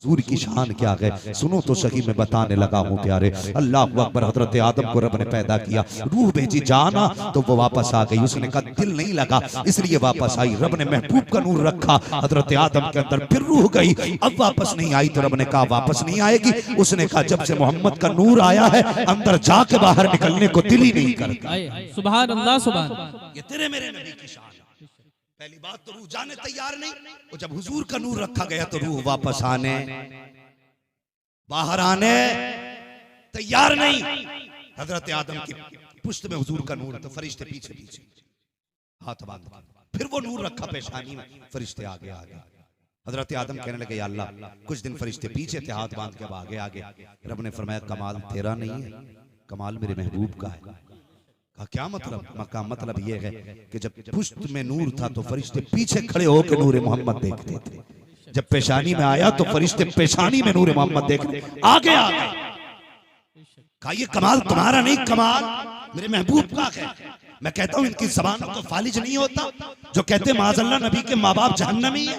हुजूर की शान क्या है सुनो तो सही, मैं बताने लगा हूँ प्यारे। अल्लाह अकबर, हजरत आदम को रब ने पैदा किया, रूह भेजी जाना तो वो वापस आ गई। उसने कहा दिल नहीं लगा इसलिए वापस आई। रब ने महबूब का नूर रखा हजरत आदम के अंदर, फिर रूह गई, अब वापस नहीं आई। तो रब ने कहा वापस नहीं आएगी। उसने कहा जब से मोहम्मद का नूर आया है अंदर जाके बाहर निकलने को दिल ही नहीं करता। सुभान अल्लाह, सुभान अल्लाह। ये तेरे मेरे नबी की शान। पहली बात तो रूह जाने तैयार नहीं, और जब हुजूर का नूर रखा गया तो रूह वापस आने बाहर आने तैयार नहीं। हजरत आदम की पुश्त में हुजूर का नूर, तो फरिश्ते पीछे पीछे हाथ बांध के, फिर वो नूर रखा पेशानी में, फरिश्ते आगे आगे। हजरत आदम कहने लगे या अल्लाह, कुछ दिन फरिश्ते पीछे थे हाथ बांध के, अब आगे आगे। रब ने फरमाया कमाल तेरा नहीं है, कमाल मेरे महबूब का है। कहा क्या मतलब? का मतलब ये है कि जब पुश्त में नूर था तो फरिश्ते पीछे खड़े होकर नूर मोहम्मद देखते थे, जब पेशानी में आया तो फरिश्ते पेशानी में नूर मोहम्मद देखते आगे आ गए। कहा ये कमाल तुम्हारा नहीं, कमाल मेरे महबूब का है। मैं कहता हूं इनकी ज़बानों को फालिज नहीं होता जो कहते माज़अल्लाह नबी के माँ बाप जहन्नमी है।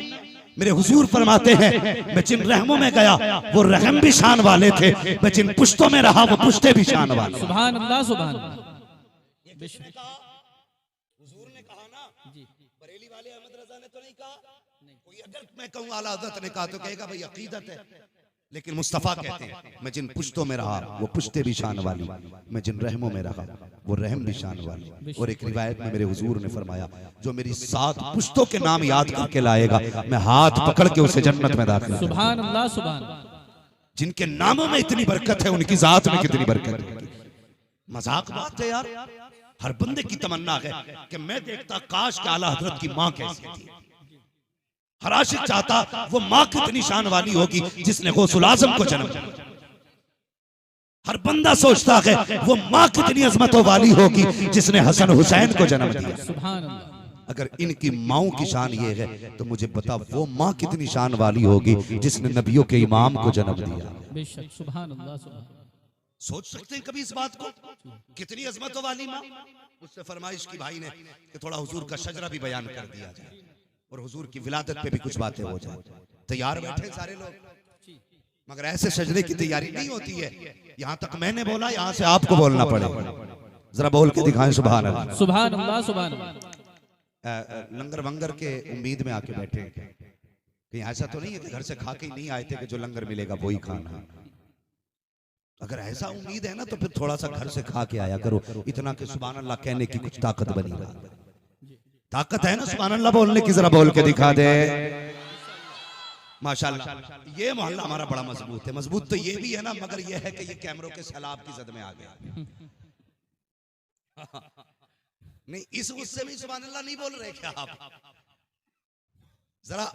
मेरे हुजूर फरमाते हैं मैं जिन रहमों में गया वो रहम भी शान वाले थे, मैं जिन पुश्तों में रहा वो पुश्ते भी शान वाले। सुभान अल्लाह, सुभान अल्लाह। हुजूर ने कहा ना, बरेली वाले अहमद रजा ने तो नहीं कहा। कोई अगर मैं कहूँ आला हज़रत ने कहा तो कहेगा भाई अकीदत है, लेकिन मुस्तफ़ा कहते हैं मैं जिन पुश्तों में रहा वो पुश्ते भी शान वाली, मैं जिन रहमों में रहा वो रहम भी शान वाली। और एक रिवायत में मेरे हुजूर ने फरमाया जो मेरी 7 पुश्तों के नाम याद करके लाएगा मैं हाथ पकड़ के उसे जन्नत में दाखिल। सुभान अल्लाह, सुभान अल्लाह। जिनके नामों में इतनी बरकत है उनकी जात में कितनी बरकत है। मजाक बात है यार। हर बंदे की तमन्ना है कि मैं देखता काश के आला हजरत की माँ कैसी थी। हर आशिक चाहता वो माँ कितनी शान वाली होगी जिसने गौसुल आज़म को जन्म दिया। हर बंदा सोचता है वो माँ कितनी अजमतों वाली होगी जिसने हसन हुसैन को जन्म दिया। सुभान अल्लाह। अगर इनकी माओं की शान ये है तो मुझे बता वो माँ कितनी शान वाली होगी जिसने नबियों के इमाम को जन्म दिया। बेशक, सुभान अल्लाह, सुभान। सोच सकते हैं कभी इस बात को, कितनी अजमतों वाली माँ। उससे फरमाइश की भाई ने कि थोड़ा हुजूर का शजरा भी बयान कर दिया जाए और हुजूर की विलादत पे भी कुछ बातें हो जाए। तैयार बैठे सारे लोग, मगर ऐसे शजरे की तैयारी नहीं होती है। यहाँ तक मैंने बोला, यहाँ से आपको बोलना पड़ेगा। जरा बोल के दिखाएं सुभान अल्लाह, सुभान अल्लाह, सुभान अल्लाह। लंगर वंगर के उम्मीद में आके बैठे, कहीं ऐसा तो नहीं है कि घर से खा के नहीं आए थे कि जो लंगर मिलेगा वही खाना। अगर ऐसा उम्मीद है ना तो फिर थोड़ा सा घर से खा के आया करो, इतना कि सुभान अल्लाह कहने की कुछ ताकत बनी रही। ताकत है ना सुभान अल्लाह बोलने की, जरा बोल के दिखा दे। माशाल्लाह ये मोहल्ला हमारा बड़ा मजबूत है। मजबूत तो ये भी है ना, मगर ये है कि ये कैमरों के सैलाब की जद में आ गया। नहीं इस गुस्से में सुभान अल्लाह नहीं बोल रहे क्या आप? जरा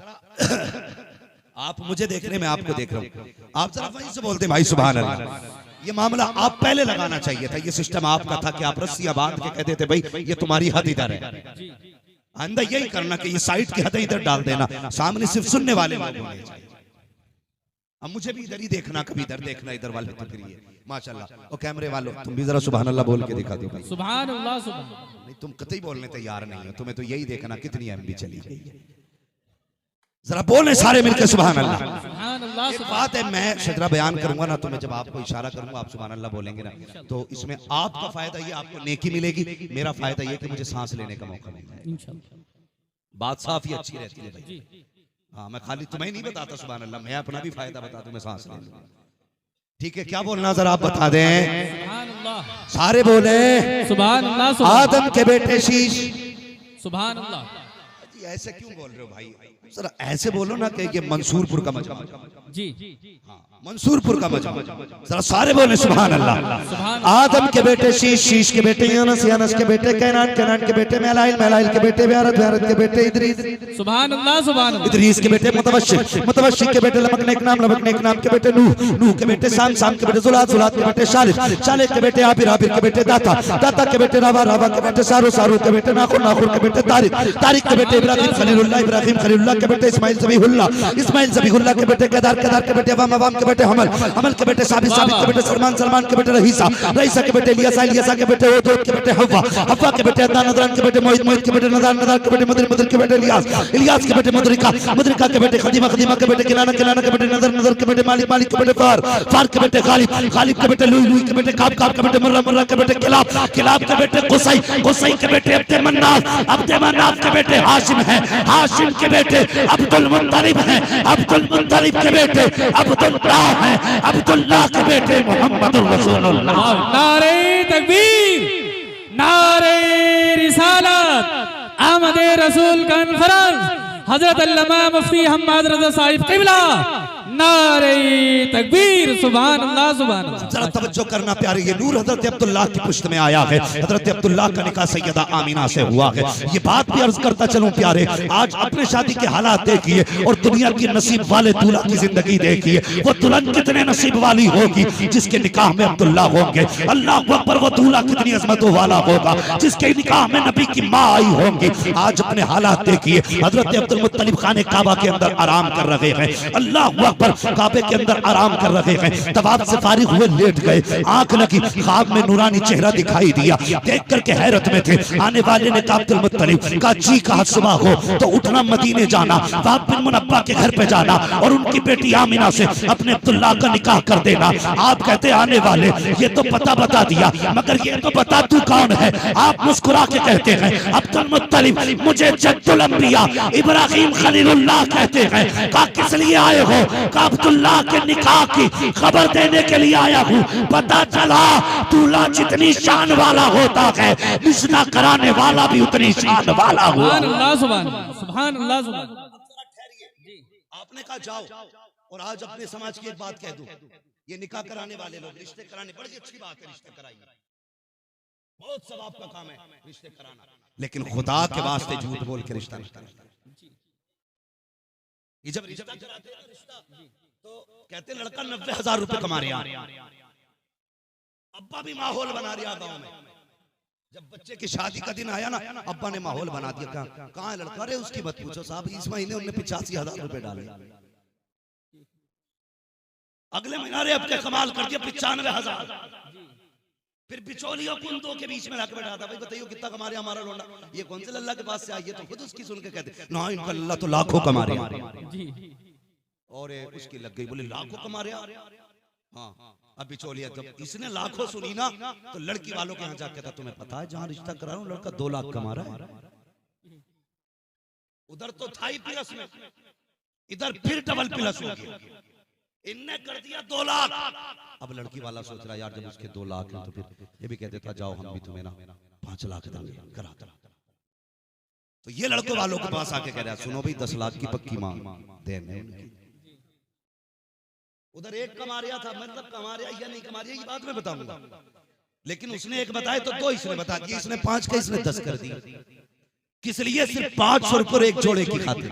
आप मुझे देख रहे, मैं आपको देख रहा हूँ, आप जरा वहीं से बोलते भाई सुभान अल्लाह। ये मामला आप पहले लगाना चाहिए था। ये सिस्टम आपका था कि आप रस्सियां बांध के कहते थे भाई ये तुम्हारी हद इधर है। आइंदा यही करना कि ये साइड की हद इधर डाल देना, सामने सिर्फ सुनने वाले लोग होने चाहिए। अब मुझे भी इधर ही देखना, कभी इधर देखना, इधर वाले तो फिर ये माशाल्लाह। और कैमरे वालों तुम भी जरा सुभान अल्लाह बोल के दिखा दो भाई। सुभान अल्लाह, सुभान। नहीं तुम कतई बोलने तैयार नहीं हो, तुम्हें तो यही देखना कितनी एमबी चली गई है। जरा बोले सारे मिलकर सुभान अल्लाह। सुभान अल्लाह, एक बात है, मैं शजरा बयान करूंगा ना तो मैं जब आपको इशारा करूंगा आप सुभान अल्लाह बोलेंगे ना, तो इसमें आपका फायदा ये आपको नेकी मिलेगी, मेरा फायदा ये कि मुझे सांस लेने का मौका मिलेगा। इंशाअल्लाह। बात साफ ही अच्छी रहती है भाई। हाँ मैं खाली तुम्हें नहीं बताता सुभान अल्लाह, मैं अपना भी फायदा बता दूं, मैं सांस ले लूं। ठीक है क्या बोलना जरा आप बता दें। सुभान अल्लाह, सारे बोले सुभान अल्लाह, सुभान। आदम के बेटे शीश। सुभान अल्लाह। जी ऐसे क्यों बोल रहे हो भाई? जरा ऐसे बोलो ना कि ये मंसूरपुर का मजमा। जी हाँ, मंसूरपुर का मजमा। जरा सारे बोले सुभान अल्लाह। सुभान। आदम के बेटे शीश, शीश के बेटे यूनुस, यूनुस के बेटे कैनान, कैनान के बेटे मेलाइल, मेलाइल के बेटे ब्यारत, ब्यारत के बेटे इदरीस, सुभान अल्लाह, सुभान अल्लाह। इदरीस के बेटे मुतवश्शिर, मुतवश्शिर के बेटे लमक नेक नाम, लमक नेक नाम के बेटे नूह, नूह के बेटे शाम, शाम के बेटे जुलात, जुलात के बेटे शालिह, शालिह के बेटे आबिर, आबिर के बेटे दाता, दाता के बेटे रावा, रावा के बेटे सारू, सारू के बेटे नाखुर, नाखुर के बेटे तारिक, तारिक के बेटे इब्राहिम खलीलुल्लाह, इब्राहिम खलीलुल्लाह के बेटे इस्माइल ज़बीहुल्लाह, इस्माइल ज़बीहुल्लाह के बेटे केदार, केदार के बेटे अवाम, अवाम के बेटे हमल, हमल के बेटे साबित, साबित के बेटे सलमान, सलमान के बेटे रईसा, रईसा के बेटे इलियासा, इलियासा के बेटे ओदोद के बेटे हव्वा, हव्वा के बेटे अदनान, अदनान के बेटे मोहित, मोहित के बेटे नदान, नदान के बेटे मदर, मदर के बेटे इलियास, इलियास के बेटे मुदरिका, मुदरिका के बेटे खदीमा, खदीमा के बेटे किनाना, किनाना के बेटे नदर, नदर के बेटे मालिक, मालिक के बेटे फार, फार के बेटे गालिब, गालिब के बेटे लुई, लुई के बेटे काब, काब के बेटे मुर्रा, मुर्रा के बेटे किलाब, किलाब के बेटे कुसई, कुसई के बेटे अब्दे मन्नाफ, अब्दे मन्नाफ के बेटे हाशिम है, हाशिम के बेटे अब्दुल मुत्तलिब है, अब्दुल मुत्तलिब के बेटे अब्दुल्लाह है, अब्दुल्लाह के बेटे मुहम्मदुर रसूलुल्लाह। नारे तकबीर, नारे रिसालत, आमदे रसूल कॉन्फ्रेंस, हजरत अल्लामा मुफ्ती हम्माद रज़ा साहिब क़िबला, नारे तकबीर, सुभान अल्लाह, सुभान अल्लाह। जरा तवज्जो करना प्यारे, ये नूर हजरत अब्दुल्लाह की पुश्त में आया है। हजरत अब्दुल्लाह का निकाह सैयदा आमीना से हुआ है। ये बात भी अर्ज करता चलूं प्यारे, आज अपने शादी के हालात देखिए और दुनिया की नसीब वाले दूल्हा की जिंदगी देखिए। वो दुल्हन कितने नसीब वाली होगी जिसके निकाह में अब्दुल्लाह होंगे। अल्लाह अकबर, वो दूल्हा कितनी अजमतों वाला होगा जिसके निकाह में नबी की माँ आई होंगी। आज अपने हालात देखिए, हजरत अब्दुल मुत्तलिब खाने काबा के अंदर आराम कर रहे हैं। अल्लाह अकबर, काबे के अंदर आराम कर रहे हैं। तवाफ से फारिग हुए, लेट गए, आंख लगी, ख्वाब में नूरानी चेहरा दिखाई दिया। देख करके हैरत में थे। आने वाले ने कहा अब्दुल मुत्तलिब का जी कहा सुबह हो तो उठना, मदीने जाना, बाप बिन मुनब्बा के घर पे जाना और उनकी बेटी आमिना से अपने अब्दुल्लाह का निकाह कर देना। आप कहते आने वाले, ये तो पता बता दिया, मगर ये तो बता तू कौन है। आप मुस्कुरा के कहते हैं अब्दुल मुत्तलिब मुझे जद्दुल अंबिया इब्राहिम खलीलुल्लाह कहते हैं। कहा किस लिए आए हो? कहा अब्दुल्लाह के निकाह की खबर देने के लिए आया हूँ। पता चला दूल्हा जितनी शान वाला होता है, रिश्ता कराने वाला भी उतनी शान वाला हुआ। सुभान अल्लाह, सुभान अल्लाह, सुभान अल्लाह, सुभान अल्लाह। आपने कहा जाओ, और आज अपने समाज की एक बात कह दूं, ये निकाह कराने वाले लोग रिश्ते कराने, बड़ी अच्छी बात है, रिश्ते कराइए, बहुत सवाब का काम है रिश्ते कराना, लेकिन खुदा के वास्ते झूठ बोल के रिश्ता नहीं कराना। ये जब रिश्ता कराते हैं रिश्ता, तो कहते लड़का 90,000 रुपए कमा रहा है, अब्बा भी माहौल बना रहा गांव में। जब बच्चे की शादी का दिन आया ना, अब्बा ने माहौल बना दिया। कहाँ है लड़का? अरे उसकी मत पूछो साहब, इस महीने उन्हें 85,000 रुपए डाले, अगले महीना रे अब क्या कमाल कर दिया 95,000। फिर बिचौलियों कुंदों के बीच में लाके बैठा था, भाई बताइए कितना कमा रहा हमारा लोंडा? ये कौन से लल्ला के पास से आई है? तो खुद उसकी सुन के कहते ना इनका लल्ला तो लाखों कमा रहे हैं। और उसकी लग गई, बोले लाखों कमा रहे हैं। हाँ, अब बिचौलिया जब इसने लाखों सुनी ना, तो लड़की वालों के यहाँ जाके था, तुम्हें पता है जहाँ रिश्ता करा रहा हूँ लड़का 2 लाख कमा रहा है। उधर तो था ही प्लस में, इधर फिर डबल प्लस हो गया, इनने कर दिया 2 लाख। अब लड़की वाला सोच रहा यार, जब उसके 2 लाख है तो फिर ये भी कह देता जाओ हम भी तुम्हें ना 5 लाख देंगे, करा दो। तो ये लड़कों वालों के पास आके कह रहा सुनो भाई 10 लाख की पक्की मांग देने। उधर एक कमा रहा था, मतलब कमा रहा या नहीं कमा रहा ये बाद में बताऊंगा, लेकिन उसने एक बताया तो 2 इसने बता दिया, इसने 5 का इसने 10 कर दिया। किस लिए? सिर्फ 500 रुपये एक जोड़े की खातिर।